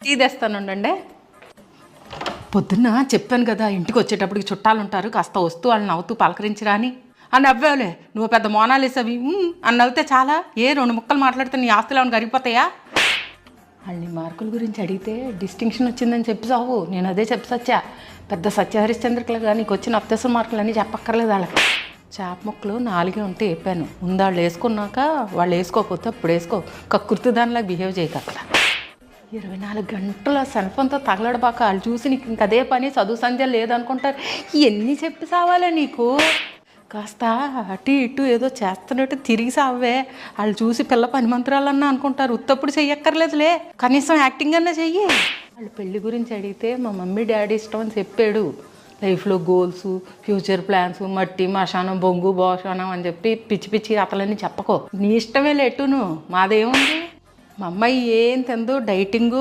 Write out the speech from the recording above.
Tea తెస్తానుండండి. పొద్దున్న చెప్పాను కదా ఇంటికి వచ్చేటప్పటికి చుట్టాలు ఉంటారు, కాస్త వస్తూ వాళ్ళని నవ్వుతూ పలకరించిరా అని నవ్వావులే. నువ్వు పెద్ద మోనాలేసవి అని నవ్వితే చాలా. ఏ 2 ముక్కలు మాట్లాడితే నీ ఆస్తులు ఏమైనా కరిగిపోతాయా? వాళ్ళని మార్కుల గురించి అడిగితే డిస్టింక్షన్ వచ్చిందని చెప్పి సావు. నేను అదే చెప్పి సత్యా, పెద్ద సత్య హరిశ్చంద్రకులుగా నీకు వచ్చిన అత్యవసర మార్కులు అని చెప్పక్కర్లేదు వాళ్ళకి. చేప ముక్కలు 4 ఉంటే చెప్పాను. ముందు వాళ్ళు వేసుకున్నాక వాళ్ళు వేసుకోకపోతే అప్పుడు వేసుకో. కక్కుర్తి దానిలాగా బిహేవ్ చేయకక్కడ. 24 గంటల సెల్ ఫోన్తో తగలడబాక. వాళ్ళు చూసి నీకు ఇంక అదే పని, చదువు సంధ్య లేదనుకుంటారు. ఎన్ని చెప్పి సావాలే నీకు? కాస్త అటు ఇటు ఏదో చేస్తున్నట్టు తిరిగి సావే. వాళ్ళు చూసి పిల్ల పని మంత్రాలన్నా అనుకుంటారు. ఉత్తప్పుడు చెయ్యక్కర్లేదులే, కనీసం యాక్టింగ్ అన్నా చెయ్యి. వాళ్ళు పెళ్లి గురించి అడిగితే మా మమ్మీ డాడీ ఇష్టం అని చెప్పాడు. లైఫ్లో గోల్స్, ఫ్యూచర్ ప్లాన్స్, మట్టి మశానం, బొంగు భోషణం అని చెప్పి పిచ్చి పిచ్చి అతలన్నీ చెప్పకో. నీ ఇష్టమే లెట్టును, మాదేముంది. మా అమ్మాయి ఏం తిందో డైటింగు